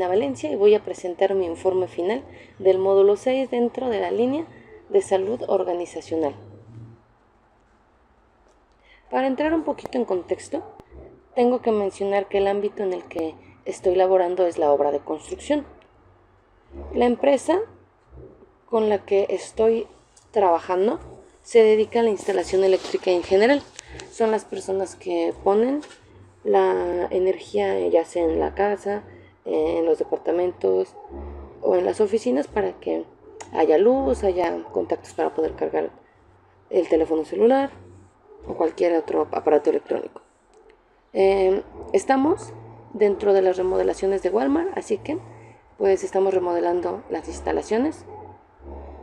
Carolina Valencia y voy a presentar mi informe final del módulo 6 dentro de la línea de salud organizacional. Para entrar un poquito en contexto, tengo que mencionar que el ámbito en el que estoy laborando es la obra de construcción. La empresa con la que estoy trabajando se dedica a la instalación eléctrica en general. Son las personas que ponen la energía ya sea en la casa, en los departamentos o en las oficinas para que haya luz, haya contactos para poder cargar el teléfono celular o cualquier otro aparato electrónico. Estamos dentro de las remodelaciones de Walmart, así que pues estamos remodelando las instalaciones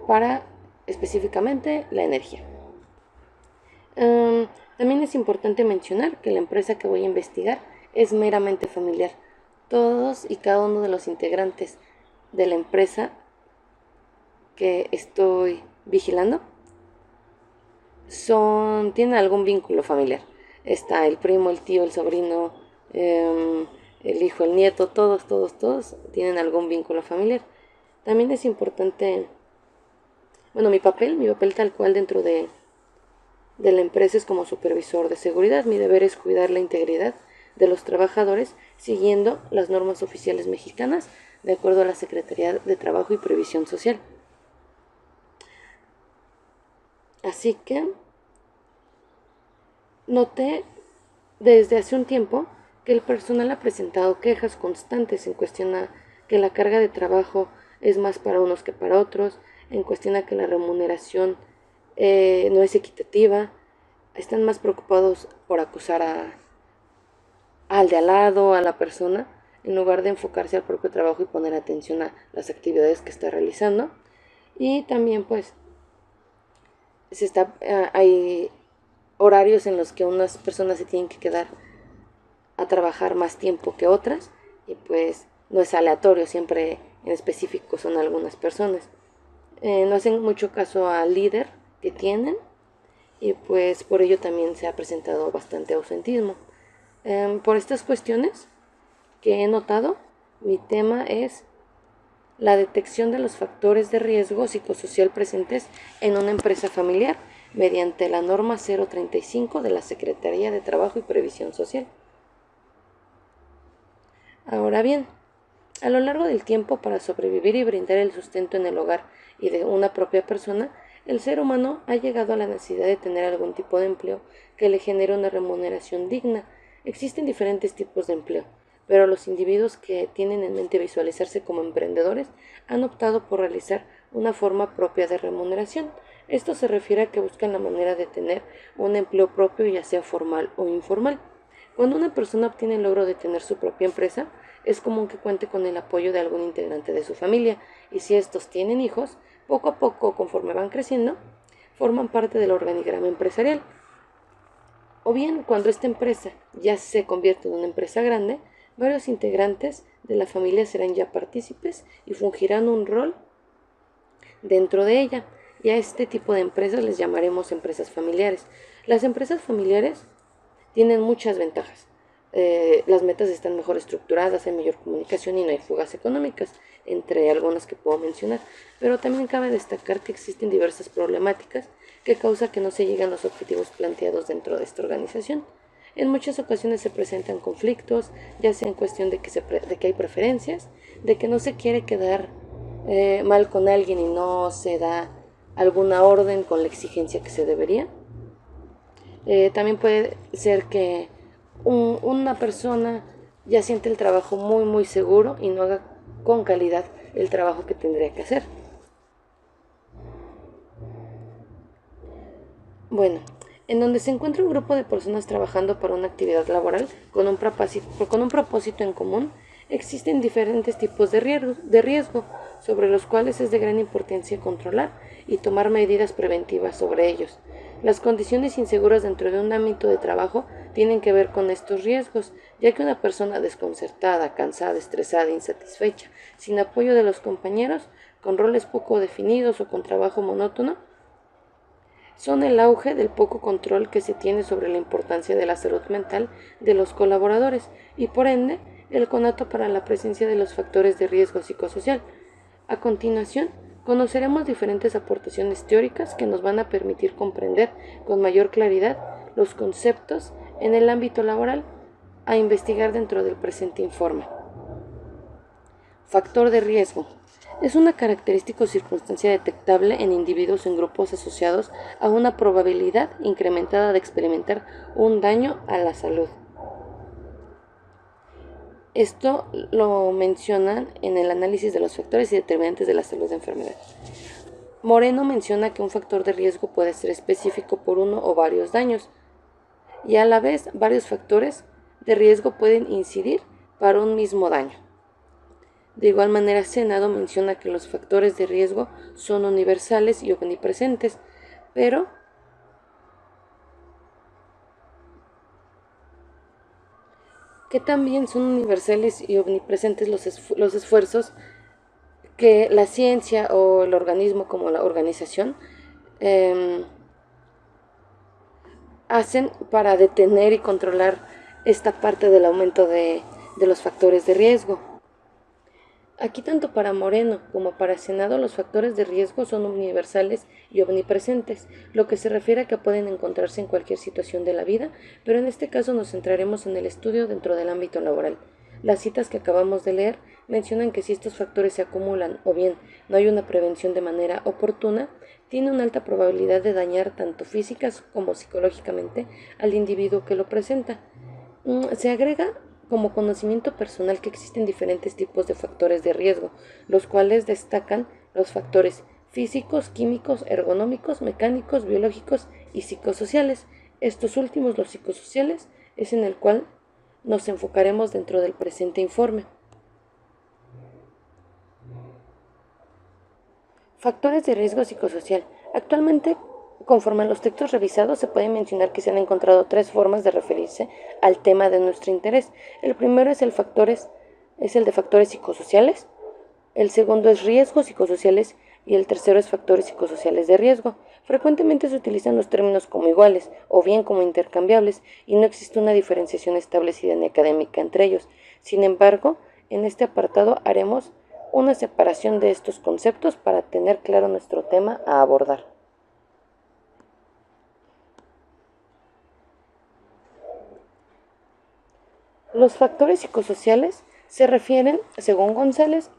para específicamente la energía. También es importante mencionar que la empresa que voy a investigar es meramente familiar. Todos y cada uno de los integrantes de la empresa que estoy vigilando tienen algún vínculo familiar. Está el primo, el tío, el sobrino, el hijo, el nieto, todos tienen algún vínculo familiar. También es importante, mi papel tal cual dentro de la empresa es como supervisor de seguridad. Mi deber es cuidar la integridad de los trabajadores siguiendo las normas oficiales mexicanas de acuerdo a la Secretaría de Trabajo y Previsión Social. Así que noté desde hace un tiempo que el personal ha presentado quejas constantes en cuestión a que la carga de trabajo es más para unos que para otros, en cuestión a que la remuneración no es equitativa. Están más preocupados por acusar al de al lado, a la persona, en lugar de enfocarse al propio trabajo y poner atención a las actividades que está realizando. Y también pues hay horarios en los que unas personas se tienen que quedar a trabajar más tiempo que otras y pues no es aleatorio, siempre en específico son algunas personas. No hacen mucho caso al líder que tienen y pues por ello también se ha presentado bastante ausentismo. Por estas cuestiones que he notado, mi tema es la detección de los factores de riesgo psicosocial presentes en una empresa familiar mediante la norma 035 de la Secretaría de Trabajo y Previsión Social. Ahora bien, a lo largo del tiempo, para sobrevivir y brindar el sustento en el hogar y de una propia persona, el ser humano ha llegado a la necesidad de tener algún tipo de empleo que le genere una remuneración digna. Existen diferentes tipos de empleo, pero los individuos que tienen en mente visualizarse como emprendedores han optado por realizar una forma propia de remuneración. Esto se refiere a que buscan la manera de tener un empleo propio, ya sea formal o informal. Cuando una persona obtiene el logro de tener su propia empresa, es común que cuente con el apoyo de algún integrante de su familia, y si estos tienen hijos, poco a poco, conforme van creciendo, forman parte del organigrama empresarial. O bien, cuando esta empresa ya se convierte en una empresa grande, varios integrantes de la familia serán ya partícipes y fungirán un rol dentro de ella. Y a este tipo de empresas les llamaremos empresas familiares. Las empresas familiares tienen muchas ventajas. Las metas están mejor estructuradas, hay mayor comunicación y no hay fugas económicas, entre algunas que puedo mencionar. Pero también cabe destacar que existen diversas problemáticas que causan que no se lleguen a los objetivos planteados dentro de esta organización. En muchas ocasiones se presentan conflictos, ya sea en cuestión de que hay preferencias, de que no se quiere quedar mal con alguien y no se da alguna orden con la exigencia que se debería. También puede ser que una persona ya siente el trabajo muy seguro y no haga con calidad el trabajo que tendría que hacer. Bueno, en donde se encuentra un grupo de personas trabajando para una actividad laboral con un propósito en común, existen diferentes tipos de riesgo sobre los cuales es de gran importancia controlar y tomar medidas preventivas sobre ellos. Las condiciones inseguras dentro de un ámbito de trabajo tienen que ver con estos riesgos, ya que una persona desconcertada, cansada, estresada, insatisfecha, sin apoyo de los compañeros, con roles poco definidos o con trabajo monótono, son el auge del poco control que se tiene sobre la importancia de la salud mental de los colaboradores y por ende el conato para la presencia de los factores de riesgo psicosocial. A continuación, conoceremos diferentes aportaciones teóricas que nos van a permitir comprender con mayor claridad los conceptos en el ámbito laboral a investigar dentro del presente informe. Factor de riesgo. Es una característica o circunstancia detectable en individuos en grupos asociados a una probabilidad incrementada de experimentar un daño a la salud. Esto lo mencionan en el análisis de los factores y determinantes de la salud de enfermedad. Moreno menciona que un factor de riesgo puede ser específico por uno o varios daños, y a la vez varios factores de riesgo pueden incidir para un mismo daño. De igual manera, Senado menciona que los factores de riesgo son universales y omnipresentes, pero que también son universales y omnipresentes los esfuerzos que la ciencia o el organismo como la organización hacen para detener y controlar esta parte del aumento de los factores de riesgo. Aquí tanto para Moreno como para Senado los factores de riesgo son universales y omnipresentes, lo que se refiere a que pueden encontrarse en cualquier situación de la vida, pero en este caso nos centraremos en el estudio dentro del ámbito laboral. Las citas que acabamos de leer mencionan que si estos factores se acumulan o bien no hay una prevención de manera oportuna, tiene una alta probabilidad de dañar tanto físicas como psicológicamente al individuo que lo presenta. Se agrega como conocimiento personal que existen diferentes tipos de factores de riesgo, los cuales destacan los factores físicos, químicos, ergonómicos, mecánicos, biológicos y psicosociales. Estos últimos, los psicosociales, es en el cual nos enfocaremos dentro del presente informe. Factores de riesgo psicosocial. Actualmente, conforme a los textos revisados, se puede mencionar que se han encontrado tres formas de referirse al tema de nuestro interés. El primero es el de factores psicosociales, el segundo es riesgos psicosociales y el tercero es factores psicosociales de riesgo. Frecuentemente se utilizan los términos como iguales o bien como intercambiables y no existe una diferenciación establecida ni académica entre ellos. Sin embargo, en este apartado haremos una separación de estos conceptos para tener claro nuestro tema a abordar. Los factores psicosociales se refieren, según González,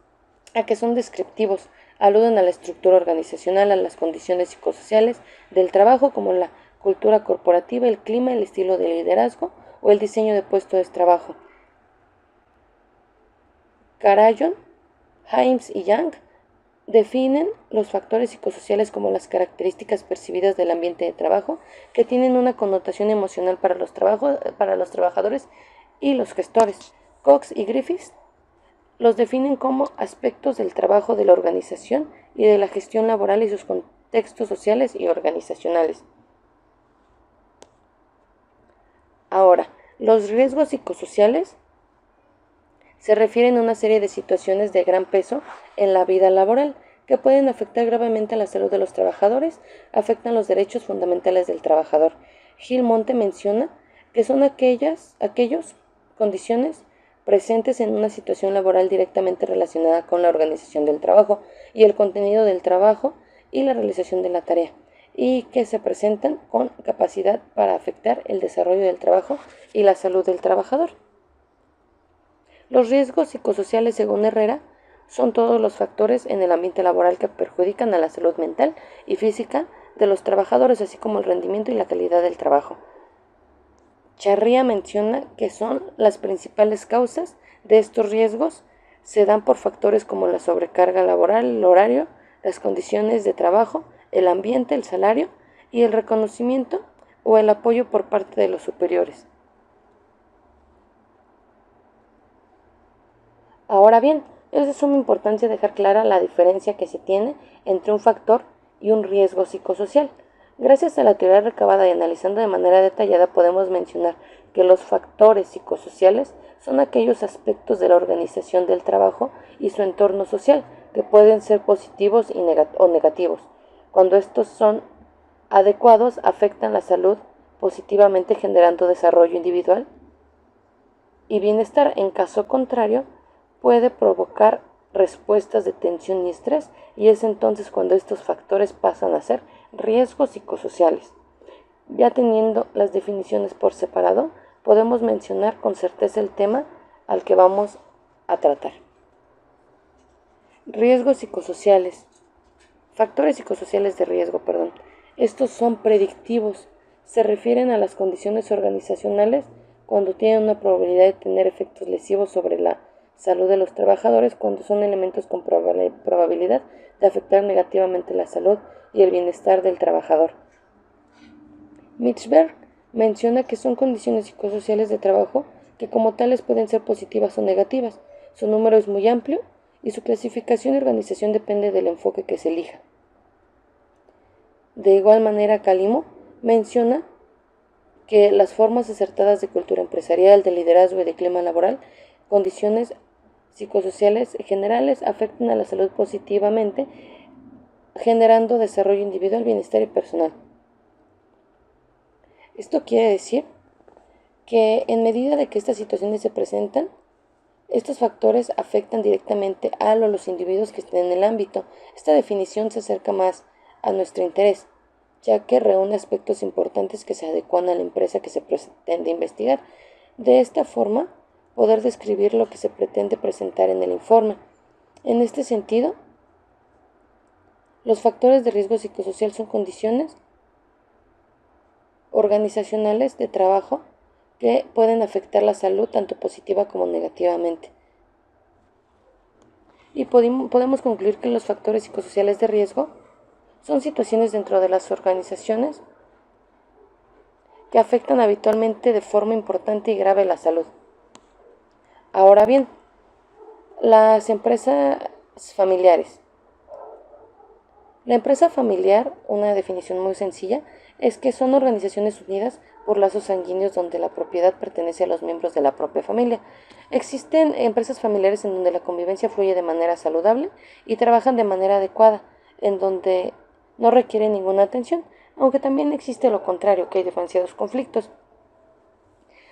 a que son descriptivos, aluden a la estructura organizacional, a las condiciones psicosociales del trabajo como la cultura corporativa, el clima, el estilo de liderazgo o el diseño de puestos de trabajo. Karajan, Himes y Young definen los factores psicosociales como las características percibidas del ambiente de trabajo que tienen una connotación emocional para los trabajadores y los gestores. Cox y Griffiths los definen como aspectos del trabajo de la organización y de la gestión laboral y sus contextos sociales y organizacionales. Ahora, los riesgos psicosociales se refieren a una serie de situaciones de gran peso en la vida laboral que pueden afectar gravemente a la salud de los trabajadores, afectan los derechos fundamentales del trabajador. Gil Monte menciona que son aquellas condiciones presentes en una situación laboral directamente relacionada con la organización del trabajo y el contenido del trabajo y la realización de la tarea, y que se presentan con capacidad para afectar el desarrollo del trabajo y la salud del trabajador. Los riesgos psicosociales, según Herrera, son todos los factores en el ambiente laboral que perjudican a la salud mental y física de los trabajadores, así como el rendimiento y la calidad del trabajo. Charría menciona que son las principales causas de estos riesgos se dan por factores como la sobrecarga laboral, el horario, las condiciones de trabajo, el ambiente, el salario y el reconocimiento o el apoyo por parte de los superiores. Ahora bien, es de suma importancia dejar clara la diferencia que se tiene entre un factor y un riesgo psicosocial. Gracias a la teoría recabada y analizando de manera detallada podemos mencionar que los factores psicosociales son aquellos aspectos de la organización del trabajo y su entorno social que pueden ser positivos o negativos. Cuando estos son adecuados, afectan la salud positivamente generando desarrollo individual y bienestar. En caso contrario, puede provocar respuestas de tensión y estrés, y es entonces cuando estos factores pasan a ser riesgos psicosociales. Ya teniendo las definiciones por separado, podemos mencionar con certeza el tema al que vamos a tratar. Riesgos psicosociales. Factores psicosociales de riesgo, Estos son predictivos. Se refieren a las condiciones organizacionales cuando tienen una probabilidad de tener efectos lesivos sobre la salud de los trabajadores, cuando son elementos con probabilidad de afectar negativamente la salud y el bienestar del trabajador. Michberg menciona que son condiciones psicosociales de trabajo que como tales pueden ser positivas o negativas. Su número es muy amplio y su clasificación y organización depende del enfoque que se elija. De igual manera, Calimo menciona que las formas acertadas de cultura empresarial, de liderazgo y de clima laboral, condiciones psicosociales generales, afectan a la salud positivamente, generando desarrollo individual, bienestar y personal. Esto quiere decir que en medida de que estas situaciones se presentan, estos factores afectan directamente a los individuos que estén en el ámbito. Esta definición se acerca más a nuestro interés, ya que reúne aspectos importantes que se adecuan a la empresa que se pretende investigar. De esta forma, poder describir lo que se pretende presentar en el informe. En este sentido, los factores de riesgo psicosocial son condiciones organizacionales de trabajo que pueden afectar la salud tanto positiva como negativamente. Y podemos concluir que los factores psicosociales de riesgo son situaciones dentro de las organizaciones que afectan habitualmente de forma importante y grave la salud. Ahora bien, las empresas familiares. La empresa familiar, una definición muy sencilla, es que son organizaciones unidas por lazos sanguíneos donde la propiedad pertenece a los miembros de la propia familia. Existen empresas familiares en donde la convivencia fluye de manera saludable y trabajan de manera adecuada, en donde no requiere ninguna atención, aunque también existe lo contrario, que hay demasiados conflictos.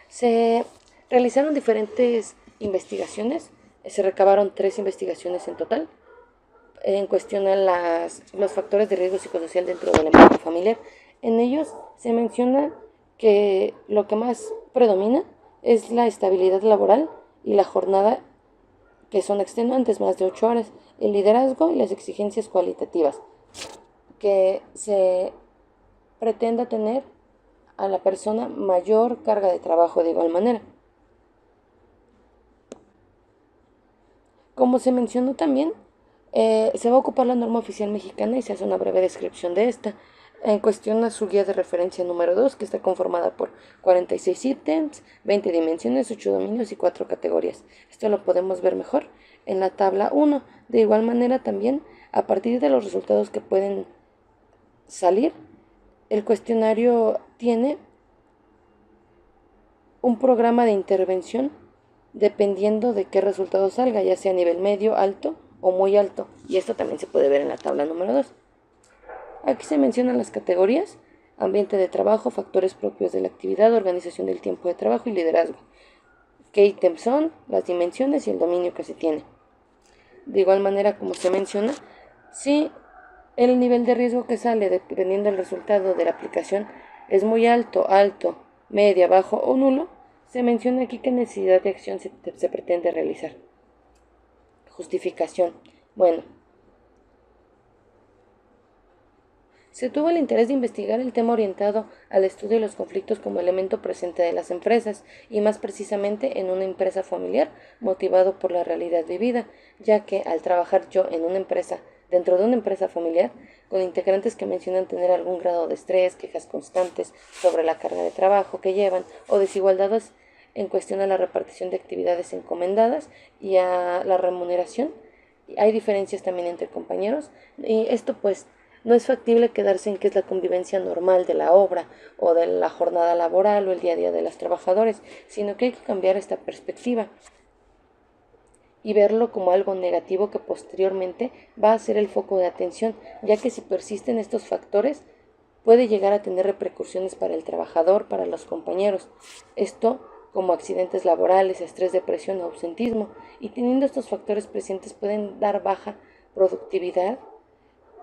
Se realizaron diferentes investigaciones, se recabaron 3 investigaciones en total, en cuestión a los factores de riesgo psicosocial dentro del ambiente familiar. En ellos se menciona que lo que más predomina es la estabilidad laboral y la jornada, que son extenuantes, más de 8 horas, el liderazgo y las exigencias cualitativas, que se pretenda tener a la persona mayor carga de trabajo de igual manera. Como se mencionó también, se va a ocupar la norma oficial mexicana y se hace una breve descripción de esta. En cuestión a su guía de referencia número 2, que está conformada por 46 ítems, 20 dimensiones, 8 dominios y 4 categorías. Esto lo podemos ver mejor en la tabla 1. De igual manera también, a partir de los resultados que pueden salir, el cuestionario tiene un programa de intervención dependiendo de qué resultado salga, ya sea a nivel medio, alto o muy alto, y esto también se puede ver en la tabla número 2. Aquí se mencionan las categorías: ambiente de trabajo, factores propios de la actividad, organización del tiempo de trabajo y liderazgo. ¿Qué ítems son? Las dimensiones y el dominio que se tiene. De igual manera, como se menciona, si el nivel de riesgo que sale dependiendo del resultado de la aplicación es muy alto, alto, media, bajo o nulo, se menciona aquí qué necesidad de acción se pretende realizar. Justificación. Bueno, se tuvo el interés de investigar el tema orientado al estudio de los conflictos como elemento presente de las empresas, y más precisamente en una empresa familiar, motivado por la realidad vivida, ya que al trabajar yo en una empresa, dentro de una empresa familiar, con integrantes que mencionan tener algún grado de estrés, quejas constantes sobre la carga de trabajo que llevan, o desigualdades en cuestión a la repartición de actividades encomendadas y a la remuneración, hay diferencias también entre compañeros, y esto pues no es factible quedarse en que es la convivencia normal de la obra o de la jornada laboral o el día a día de los trabajadores, sino que hay que cambiar esta perspectiva y verlo como algo negativo que posteriormente va a ser el foco de atención, ya que si persisten estos factores puede llegar a tener repercusiones para el trabajador, para los compañeros. Esto como accidentes laborales, estrés, depresión o ausentismo, y teniendo estos factores presentes pueden dar baja productividad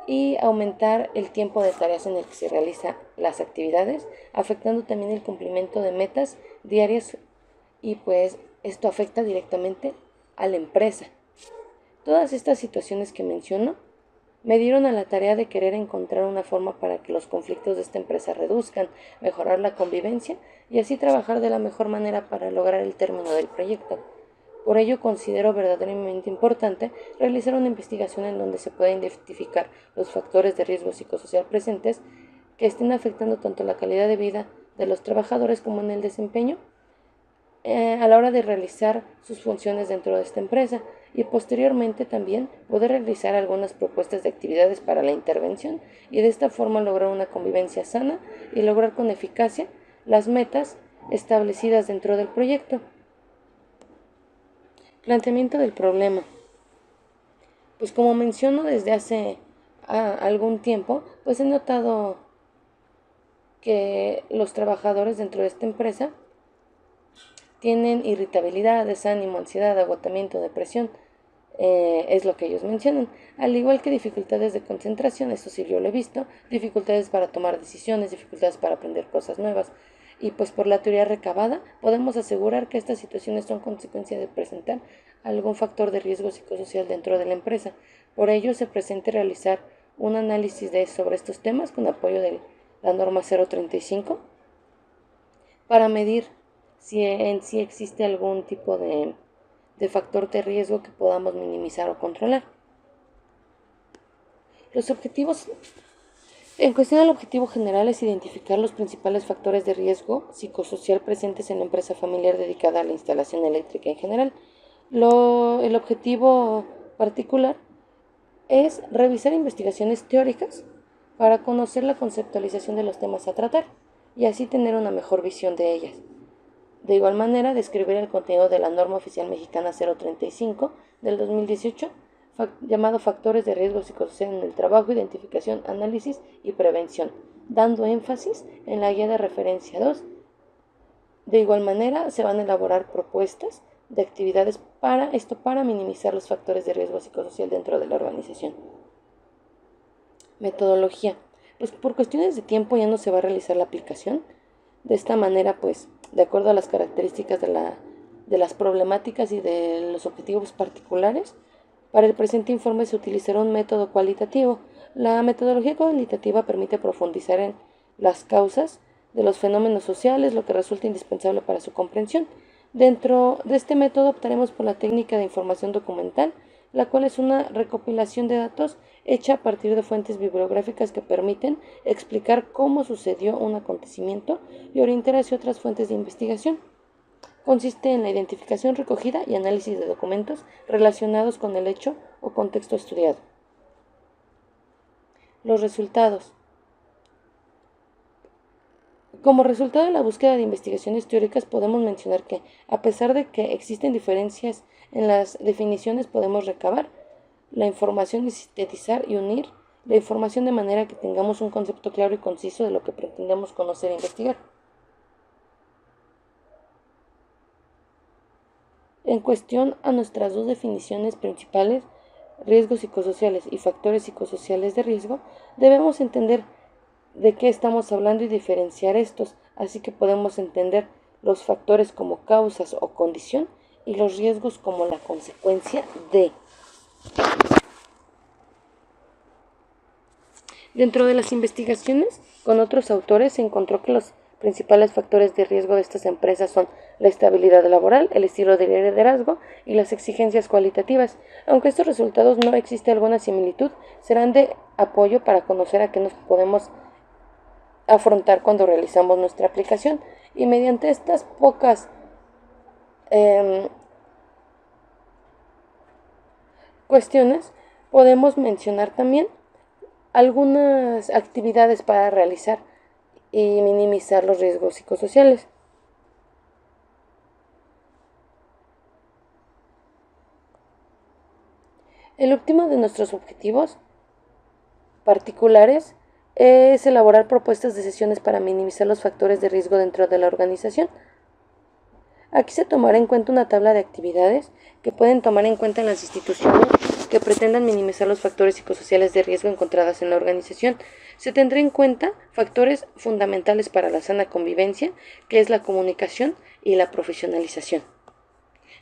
y aumentar el tiempo de tareas en el que se realizan las actividades, afectando también el cumplimiento de metas diarias y pues esto afecta directamente a la empresa. Todas estas situaciones que menciono me dieron a la tarea de querer encontrar una forma para que los conflictos de esta empresa reduzcan, mejorar la convivencia y así trabajar de la mejor manera para lograr el término del proyecto. Por ello considero verdaderamente importante realizar una investigación en donde se pueda identificar los factores de riesgo psicosocial presentes que estén afectando tanto la calidad de vida de los trabajadores como en el desempeño a la hora de realizar sus funciones dentro de esta empresa y posteriormente también poder realizar algunas propuestas de actividades para la intervención y de esta forma lograr una convivencia sana y lograr con eficacia las metas establecidas dentro del proyecto. Planteamiento del problema. Pues como menciono desde hace algún tiempo, pues he notado que los trabajadores dentro de esta empresa tienen irritabilidad, desánimo, ansiedad, agotamiento, depresión, es lo que ellos mencionan, al igual que dificultades de concentración, eso sí yo lo he visto, dificultades para tomar decisiones, dificultades para aprender cosas nuevas, y pues por la teoría recabada podemos asegurar que estas situaciones son consecuencia de presentar algún factor de riesgo psicosocial dentro de la empresa. Por ello se presenta realizar un análisis sobre estos temas con apoyo de la norma 035 para medir si en sí existe algún tipo de factor de riesgo que podamos minimizar o controlar. Los objetivos. En cuestión al objetivo general es identificar los principales factores de riesgo psicosocial presentes en la empresa familiar dedicada a la instalación eléctrica en general. El objetivo particular es revisar investigaciones teóricas para conocer la conceptualización de los temas a tratar y así tener una mejor visión de ellas. De igual manera, describir el contenido de la norma oficial mexicana 035 del 2018, llamado Factores de Riesgo Psicosocial en el Trabajo, Identificación, Análisis y Prevención, dando énfasis en la guía de referencia 2. De igual manera, se van a elaborar propuestas de actividades para minimizar los factores de riesgo psicosocial dentro de la organización. Metodología. Pues por cuestiones de tiempo ya no se va a realizar la aplicación. De esta manera, pues, de acuerdo a las características de las problemáticas y de los objetivos particulares, para el presente informe se utilizará un método cualitativo. La metodología cualitativa permite profundizar en las causas de los fenómenos sociales, lo que resulta indispensable para su comprensión. Dentro de este método optaremos por la técnica de información documental, la cual es una recopilación de datos hecha a partir de fuentes bibliográficas que permiten explicar cómo sucedió un acontecimiento y orientar hacia otras fuentes de investigación. Consiste en la identificación, recogida y análisis de documentos relacionados con el hecho o contexto estudiado. Los resultados. Como resultado de la búsqueda de investigaciones teóricas podemos mencionar que, a pesar de que existen diferencias en las definiciones, podemos recabar la información y sintetizar y unir la información de manera que tengamos un concepto claro y conciso de lo que pretendemos conocer e investigar. En cuestión a nuestras dos definiciones principales, riesgos psicosociales y factores psicosociales de riesgo, debemos entender de qué estamos hablando y diferenciar estos, así que podemos entender los factores como causas o condición y los riesgos como la consecuencia de. Dentro de las investigaciones con otros autores se encontró que los principales factores de riesgo de estas empresas son la estabilidad laboral, el estilo de liderazgo y las exigencias cualitativas. Aunque estos resultados no existe alguna similitud, serán de apoyo para conocer a qué nos podemos afrontar cuando realizamos nuestra aplicación. Y mediante estas pocas cuestiones podemos mencionar también algunas actividades para realizar y minimizar los riesgos psicosociales. El último de nuestros objetivos particulares es elaborar propuestas de sesiones para minimizar los factores de riesgo dentro de la organización. Aquí se tomará en cuenta una tabla de actividades que pueden tomar en cuenta las instituciones que pretendan minimizar los factores psicosociales de riesgo encontrados en la organización. Se tendrá en cuenta factores fundamentales para la sana convivencia, que es la comunicación y la profesionalización.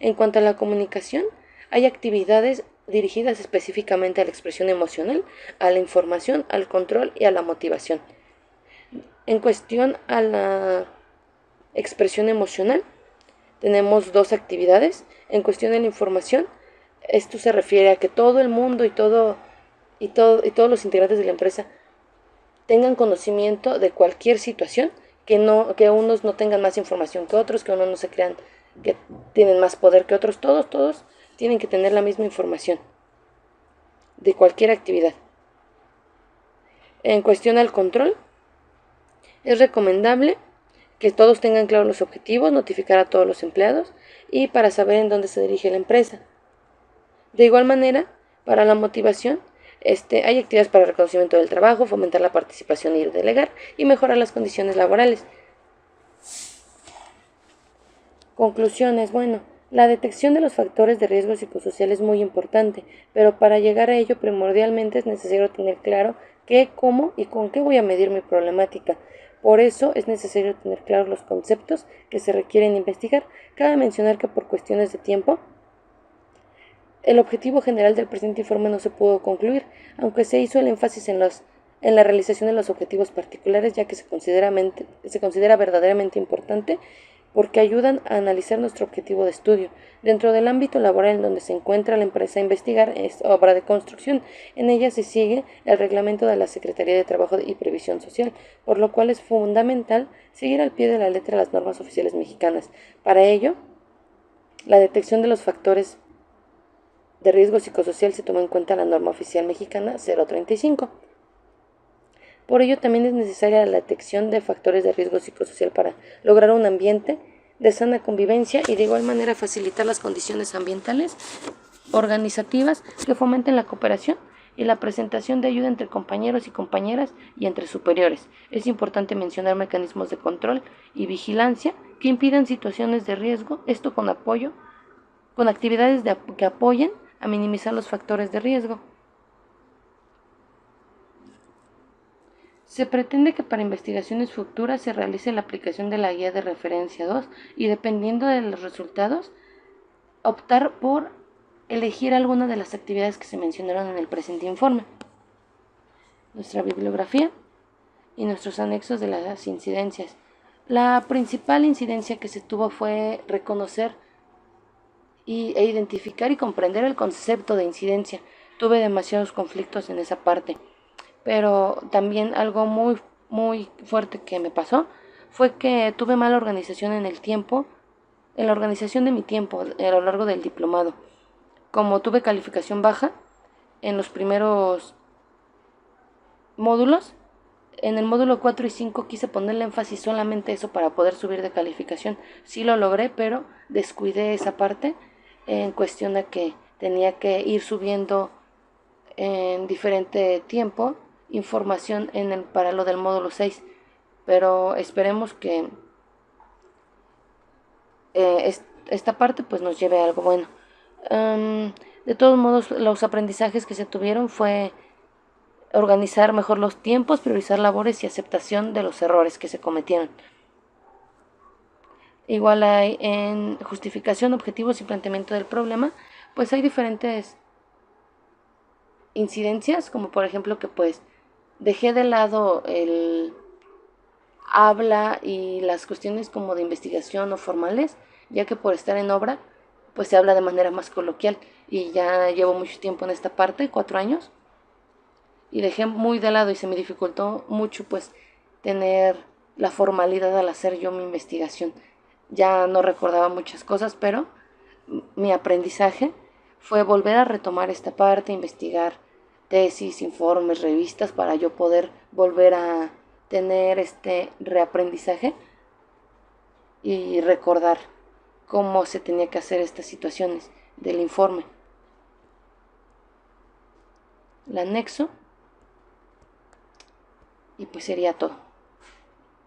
En cuanto a la comunicación, hay actividades dirigidas específicamente a la expresión emocional, a la información, al control y a la motivación. En cuestión a la expresión emocional, tenemos dos actividades. En cuestión de la información, esto se refiere a que todo el mundo y todos los integrantes de la empresa tengan conocimiento de cualquier situación, que unos no tengan más información que otros, que unos no se crean que tienen más poder que otros. Todos tienen que tener la misma información de cualquier actividad. En cuestión al control, es recomendable que todos tengan claros los objetivos, notificar a todos los empleados y para saber en dónde se dirige la empresa. De igual manera, para la motivación, hay actividades para el reconocimiento del trabajo, fomentar la participación y delegar y mejorar las condiciones laborales. Conclusiones. Bueno, la detección de los factores de riesgo psicosocial es muy importante, pero para llegar a ello primordialmente es necesario tener claro qué, cómo y con qué voy a medir mi problemática. Por eso es necesario tener claros los conceptos que se requieren investigar. Cabe mencionar que por cuestiones de tiempo, el objetivo general del presente informe no se pudo concluir, aunque se hizo el énfasis en la realización de los objetivos particulares, ya que se considera verdaderamente importante porque ayudan a analizar nuestro objetivo de estudio. Dentro del ámbito laboral en donde se encuentra la empresa a investigar es obra de construcción. En ella se sigue el reglamento de la Secretaría de Trabajo y Previsión Social, por lo cual es fundamental seguir al pie de la letra las normas oficiales mexicanas. Para ello, la detección de los factores de riesgo psicosocial se tomó en cuenta la norma oficial mexicana 035. Por ello también es necesaria la detección de factores de riesgo psicosocial para lograr un ambiente de sana convivencia y de igual manera facilitar las condiciones ambientales organizativas que fomenten la cooperación y la presentación de ayuda entre compañeros y compañeras y entre superiores. Es importante mencionar mecanismos de control y vigilancia que impidan situaciones de riesgo, esto con actividades que apoyen a minimizar los factores de riesgo. Se pretende que para investigaciones futuras se realice la aplicación de la guía de referencia 2 y dependiendo de los resultados, optar por elegir alguna de las actividades que se mencionaron en el presente informe. Nuestra bibliografía y nuestros anexos de las incidencias. La principal incidencia que se tuvo fue reconocer e identificar y comprender el concepto de incidencia. Tuve demasiados conflictos en esa parte. Pero también algo muy fuerte que me pasó fue que tuve mala organización en el tiempo, en la organización de mi tiempo a lo largo del diplomado. Como tuve calificación baja en los primeros módulos, en el módulo 4 y 5 quise ponerle énfasis solamente eso para poder subir de calificación. Sí lo logré, pero descuidé esa parte en cuestión a que tenía que ir subiendo en diferente tiempo información para lo del módulo 6, pero esperemos que esta parte pues nos lleve a algo bueno. De todos modos, los aprendizajes que se tuvieron fue organizar mejor los tiempos, priorizar labores y aceptación de los errores que se cometieron. Igual hay en justificación, objetivos y planteamiento del problema, pues hay diferentes incidencias, como por ejemplo que pues dejé de lado el habla y las cuestiones como de investigación o formales, ya que por estar en obra pues se habla de manera más coloquial y ya llevo mucho tiempo en esta parte, 4 años, y dejé muy de lado y se me dificultó mucho pues tener la formalidad al hacer yo mi investigación. Ya no recordaba muchas cosas, pero mi aprendizaje fue volver a retomar esta parte, investigar tesis, informes, revistas para yo poder volver a tener este reaprendizaje y recordar cómo se tenía que hacer estas situaciones del informe. El anexo y pues sería todo.